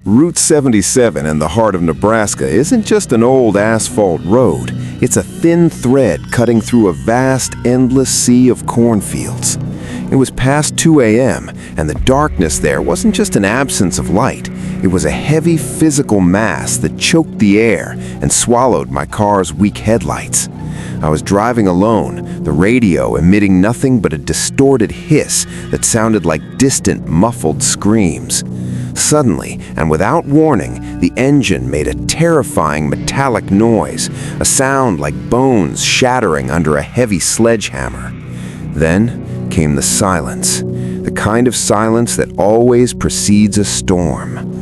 Route 77 in the heart of Nebraska isn't just an old asphalt road. It's a thin thread cutting through a vast, endless sea of cornfields. It was past 2 a.m., and the darkness there wasn't just an absence of light. It was a heavy physical mass that choked the air and swallowed my car's weak headlights. I was driving alone, the radio emitting nothing but a distorted hiss that sounded like distant, muffled screams. Suddenly, and without warning, the engine made a terrifying metallic noise, a sound like bones shattering under a heavy sledgehammer. Then came the silence, the kind of silence that always precedes a storm.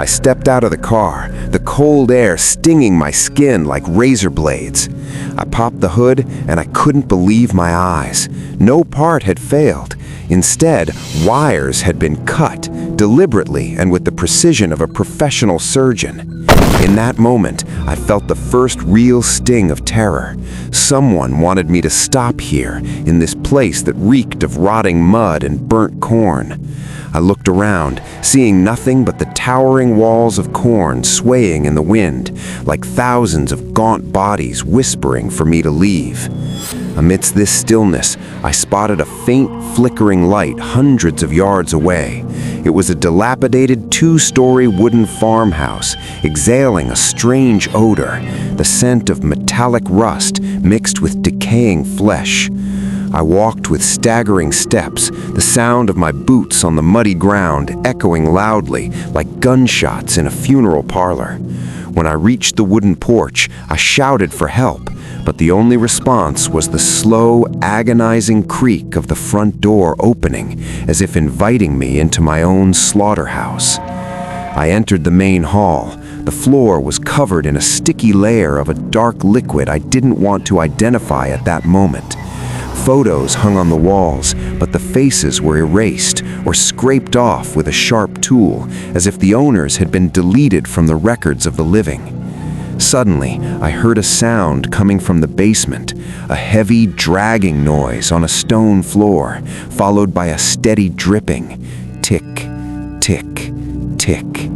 I stepped out of the car, the cold air stinging my skin like razor blades. I popped the hood, and I couldn't believe my eyes. No part had failed. Instead, wires had been cut, deliberately and with the precision of a professional surgeon. In that moment, I felt the first real sting of terror. Someone wanted me to stop here, in this place that reeked of rotting mud and burnt corn. I looked around, seeing nothing but the towering walls of corn swaying in the wind, like thousands of gaunt bodies whispering for me to leave. Amidst this stillness, I spotted a faint, flickering light hundreds of yards away. It was a dilapidated two-story wooden farmhouse, exhaling a strange odor, the scent of metallic rust mixed with decaying flesh. I walked with staggering steps, the sound of my boots on the muddy ground echoing loudly like gunshots in a funeral parlor. When I reached the wooden porch, I shouted for help, but the only response was the slow, agonizing creak of the front door opening, as if inviting me into my own slaughterhouse. I entered the main hall. The floor was covered in a sticky layer of a dark liquid I didn't want to identify at that moment. Photos hung on the walls, but the faces were erased or scraped off with a sharp tool, as if the owners had been deleted from the records of the living. Suddenly, I heard a sound coming from the basement, a heavy, dragging noise on a stone floor, followed by a steady dripping. Tick, tick, tick.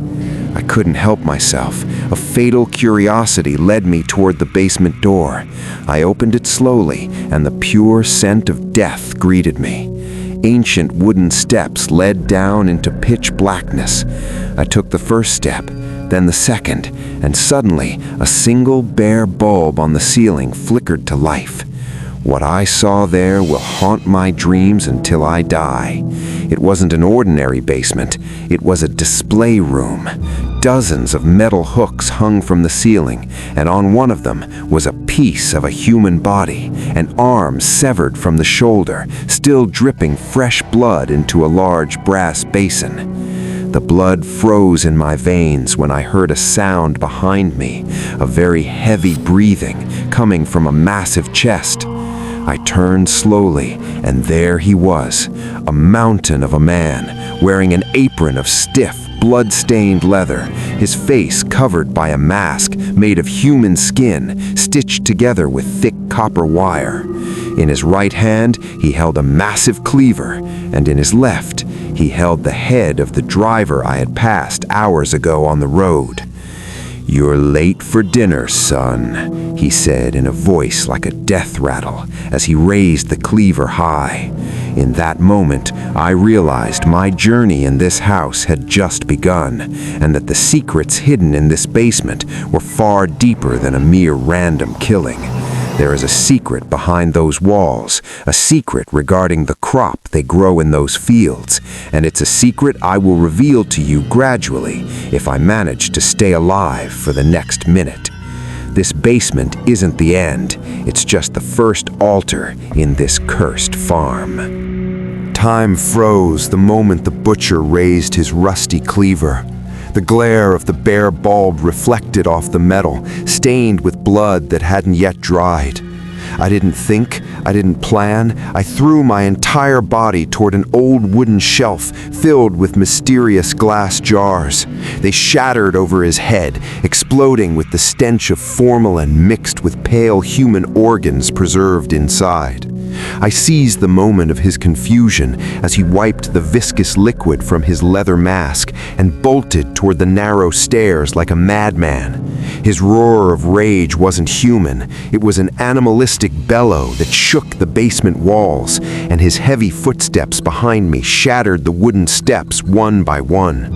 I couldn't help myself. A fatal curiosity led me toward the basement door. I opened it slowly, and the pure scent of death greeted me. Ancient wooden steps led down into pitch blackness. I took the first step, then the second, and suddenly a single bare bulb on the ceiling flickered to life. What I saw there will haunt my dreams until I die. It wasn't an ordinary basement. It was a display room. Dozens of metal hooks hung from the ceiling, and on one of them was a piece of a human body, an arm severed from the shoulder, still dripping fresh blood into a large brass basin. The blood froze in my veins when I heard a sound behind me, a very heavy breathing coming from a massive chest. I turned slowly, and there he was, a mountain of a man, wearing an apron of stiff, blood-stained leather, his face covered by a mask made of human skin, stitched together with thick copper wire. In his right hand, he held a massive cleaver, and in his left, he held the head of the driver I had passed hours ago on the road. "You're late for dinner, son," he said in a voice like a death rattle as he raised the cleaver high. In that moment, I realized my journey in this house had just begun, and that the secrets hidden in this basement were far deeper than a mere random killing. There is a secret behind those walls, a secret regarding the crop they grow in those fields, and it's a secret I will reveal to you gradually if I manage to stay alive for the next minute. This basement isn't the end, it's just the first altar in this cursed farm. Time froze the moment the butcher raised his rusty cleaver. The glare of the bare bulb reflected off the metal, stained with blood that hadn't yet dried. I didn't think, I didn't plan. I threw my entire body toward an old wooden shelf filled with mysterious glass jars. They shattered over his head, exploding with the stench of formalin mixed with pale human organs preserved inside. I seized the moment of his confusion as he wiped the viscous liquid from his leather mask and bolted toward the narrow stairs like a madman. His roar of rage wasn't human. It was an animalistic bellow that shook the basement walls, and his heavy footsteps behind me shattered the wooden steps one by one.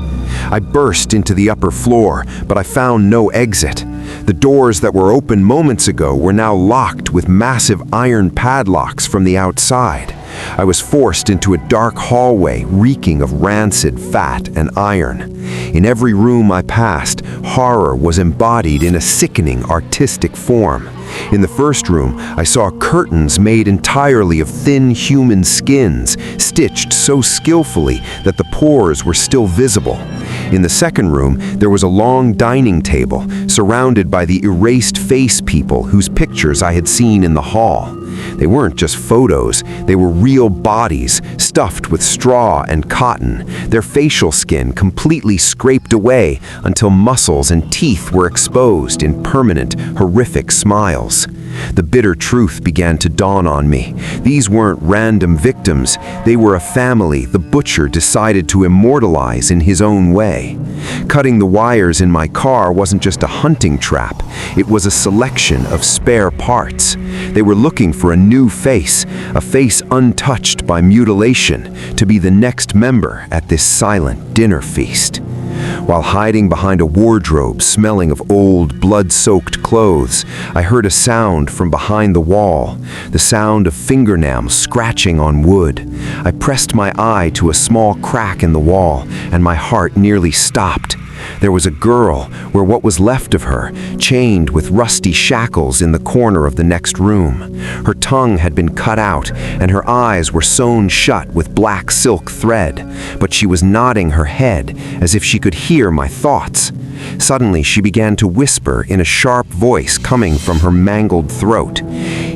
I burst into the upper floor, but I found no exit. The doors that were open moments ago were now locked with massive iron padlocks from the outside. I was forced into a dark hallway reeking of rancid fat and iron. In every room I passed, horror was embodied in a sickening artistic form. In the first room, I saw curtains made entirely of thin human skins, stitched so skillfully that the pores were still visible. In the second room, there was a long dining table, surrounded by the erased face people whose pictures I had seen in the hall. They weren't just photos, they were real bodies, stuffed with straw and cotton, their facial skin completely scraped away until muscles and teeth were exposed in permanent, horrific smiles. The bitter truth began to dawn on me. These weren't random victims, they were a family the butcher decided to immortalize in his own way. Cutting the wires in my car wasn't just a hunting trap, it was a selection of spare parts. They were looking for a new face, a face untouched by mutilation, to be the next member at this silent dinner feast. While hiding behind a wardrobe smelling of old, blood-soaked clothes, I heard a sound from behind the wall, the sound of fingernails scratching on wood. I pressed my eye to a small crack in the wall, and my heart nearly stopped. There was a girl, where what was left of her, chained with rusty shackles in the corner of the next room. Her tongue had been cut out, and her eyes were sewn shut with black silk thread, but she was nodding her head as if she could hear my thoughts. Suddenly, she began to whisper in a sharp voice coming from her mangled throat.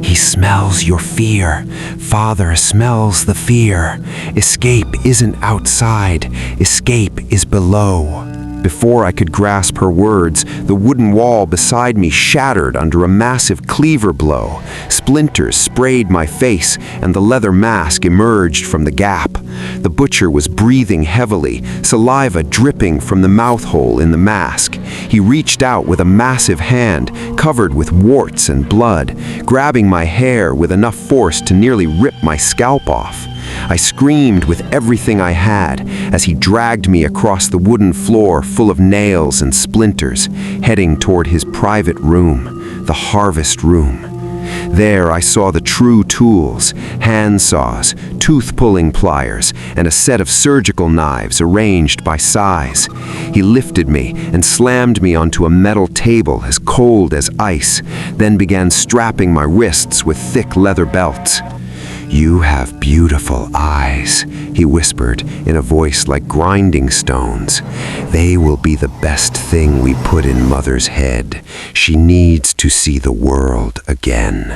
"He smells your fear. Father smells the fear. Escape isn't outside. Escape is below." Before I could grasp her words, the wooden wall beside me shattered under a massive cleaver blow. Splinters sprayed my face, and the leather mask emerged from the gap. The butcher was breathing heavily, saliva dripping from the mouth hole in the mask. He reached out with a massive hand, covered with warts and blood, grabbing my hair with enough force to nearly rip my scalp off. I screamed with everything I had as he dragged me across the wooden floor full of nails and splinters, heading toward his private room, the harvest room. There I saw the true tools, hand saws, tooth-pulling pliers, and a set of surgical knives arranged by size. He lifted me and slammed me onto a metal table as cold as ice, then began strapping my wrists with thick leather belts. "You have beautiful eyes," he whispered in a voice like grinding stones. "They will be the best thing we put in Mother's head. She needs to see the world again."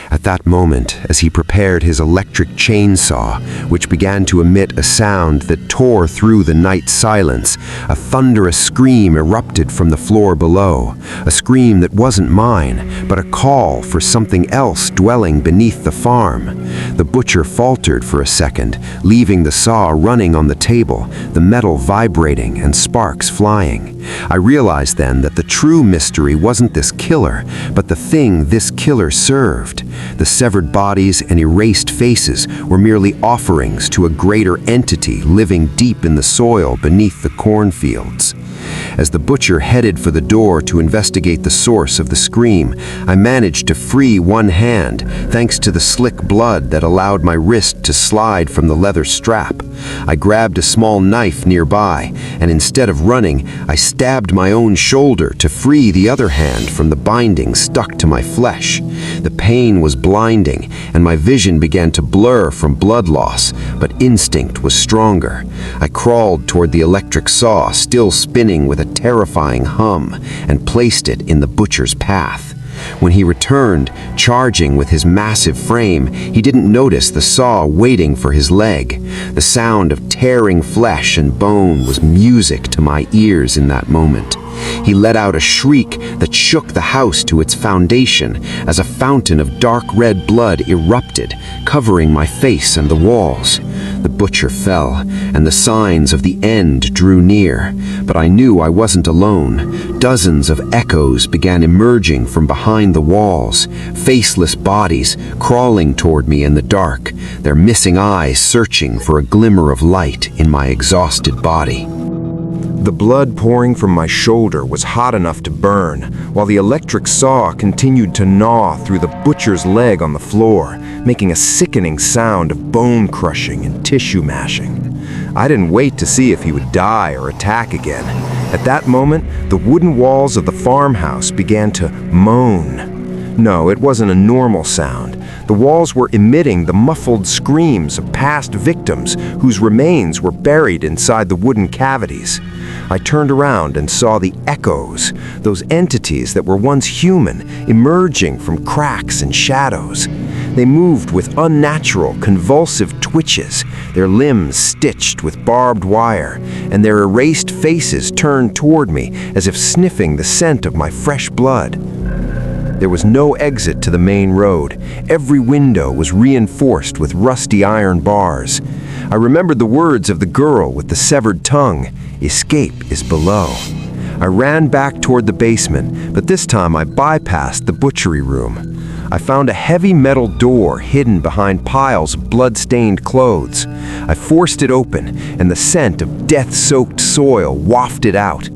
At that moment, as he prepared his electric chainsaw, which began to emit a sound that tore through the night silence, a thunderous scream erupted from the floor below, a scream that wasn't mine, but a call for something else dwelling beneath the farm. The butcher faltered for a second, leaving the saw running on the table, the metal vibrating and sparks flying. I realized then that the true mystery wasn't this killer, but the thing this killer served. The severed bodies and erased faces were merely offerings to a greater entity living deep in the soil beneath the cornfields. As the butcher headed for the door to investigate the source of the scream, I managed to free one hand, thanks to the slick blood that allowed my wrist to slide from the leather strap. I grabbed a small knife nearby, and instead of running, I stabbed my own shoulder to free the other hand from the binding stuck to my flesh. The pain was blinding, and my vision began to blur from blood loss, but instinct was stronger. I crawled toward the electric saw, still spinning with a terrifying hum, and placed it in the butcher's path. When he returned, charging with his massive frame, he didn't notice the saw waiting for his leg. The sound of tearing flesh and bone was music to my ears in that moment. He let out a shriek that shook the house to its foundation as a fountain of dark red blood erupted, covering my face and the walls. The butcher fell, and the signs of the end drew near, but I knew I wasn't alone. Dozens of echoes began emerging from behind the walls, faceless bodies crawling toward me in the dark, their missing eyes searching for a glimmer of light in my exhausted body. The blood pouring from my shoulder was hot enough to burn, while the electric saw continued to gnaw through the butcher's leg on the floor, making a sickening sound of bone crushing and tissue mashing. I didn't wait to see if he would die or attack again. At that moment, the wooden walls of the farmhouse began to moan. No, it wasn't a normal sound. The walls were emitting the muffled screams of past victims whose remains were buried inside the wooden cavities. I turned around and saw the echoes, those entities that were once human, emerging from cracks and shadows. They moved with unnatural, convulsive twitches, their limbs stitched with barbed wire, and their erased faces turned toward me as if sniffing the scent of my fresh blood. There was no exit to the main road. Every window was reinforced with rusty iron bars. I remembered the words of the girl with the severed tongue, "Escape is below." I ran back toward the basement, but this time I bypassed the butchery room. I found a heavy metal door hidden behind piles of blood-stained clothes. I forced it open, and the scent of death-soaked soil wafted out.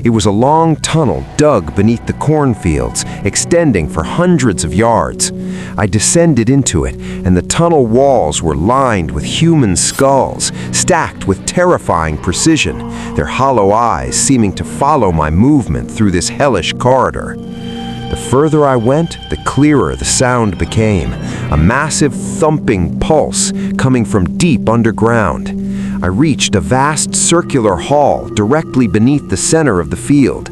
It was a long tunnel dug beneath the cornfields, extending for hundreds of yards. I descended into it, and the tunnel walls were lined with human skulls, stacked with terrifying precision, their hollow eyes seeming to follow my movement through this hellish corridor. The further I went, the clearer the sound became, a massive thumping pulse coming from deep underground. I reached a vast circular hall directly beneath the center of the field.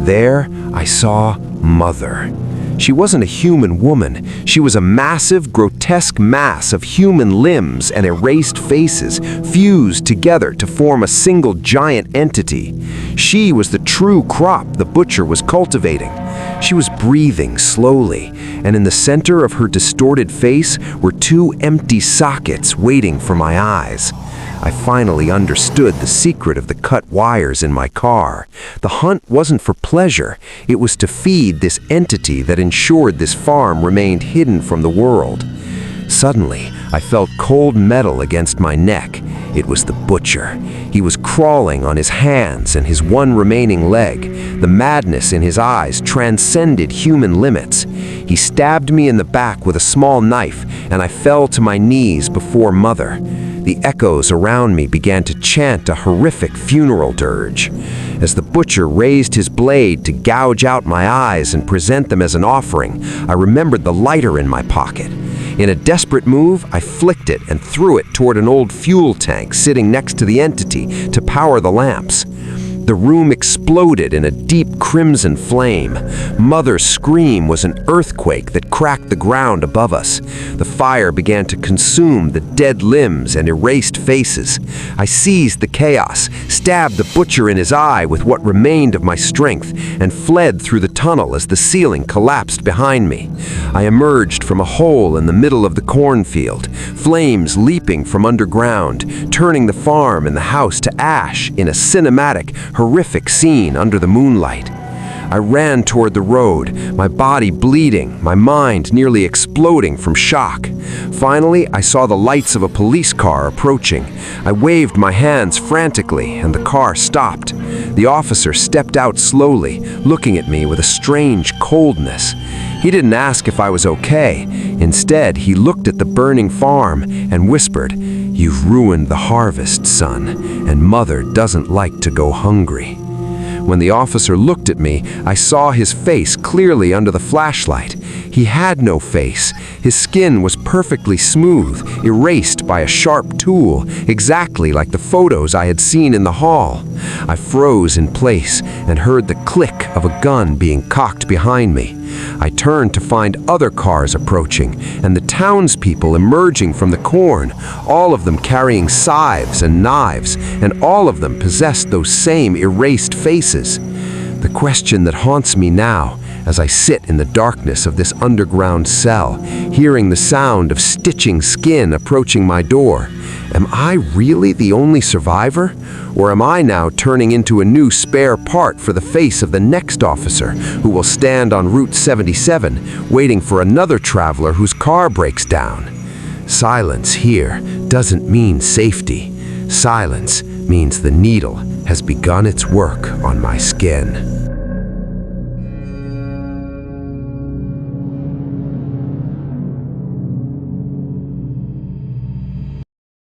There, I saw Mother. She wasn't a human woman. She was a massive, grotesque mass of human limbs and erased faces fused together to form a single giant entity. She was the true crop the butcher was cultivating. She was breathing slowly, and in the center of her distorted face were two empty sockets waiting for my eyes. I finally understood the secret of the cut wires in my car. The hunt wasn't for pleasure. It was to feed this entity that ensured this farm remained hidden from the world. Suddenly, I felt cold metal against my neck. It was the butcher. He was crawling on his hands and his one remaining leg. The madness in his eyes transcended human limits. He stabbed me in the back with a small knife, and I fell to my knees before Mother. The echoes around me began to chant a horrific funeral dirge. As the butcher raised his blade to gouge out my eyes and present them as an offering, I remembered the lighter in my pocket. In a desperate move, I flicked it and threw it toward an old fuel tank sitting next to the entity to power the lamps. The room exploded in a deep crimson flame. Mother's scream was an earthquake that cracked the ground above us. The fire began to consume the dead limbs and erased faces. I seized the chaos, stabbed the butcher in his eye with what remained of my strength, and fled through the tunnel as the ceiling collapsed behind me. I emerged from a hole in the middle of the cornfield, flames leaping from underground, turning the farm and the house to ash in a cinematic, horrific scene under the moonlight. I ran toward the road, my body bleeding, my mind nearly exploding from shock. Finally, I saw the lights of a police car approaching. I waved my hands frantically, and the car stopped. The officer stepped out slowly, looking at me with a strange coldness. He didn't ask if I was okay. Instead, he looked at the burning farm and whispered, "You've ruined the harvest, son, and Mother doesn't like to go hungry." When the officer looked at me, I saw his face clearly under the flashlight. He had no face. His skin was perfectly smooth, erased by a sharp tool, exactly like the photos I had seen in the hall. I froze in place and heard the click of a gun being cocked behind me. I turned to find other cars approaching, and the townspeople emerging from the corn, all of them carrying scythes and knives, and all of them possessed those same erased faces. The question that haunts me now, as I sit in the darkness of this underground cell, hearing the sound of stitching skin approaching my door. Am I really the only survivor? Or am I now turning into a new spare part for the face of the next officer who will stand on Route 77 waiting for another traveler whose car breaks down? Silence here doesn't mean safety. Silence means the needle has begun its work on my skin.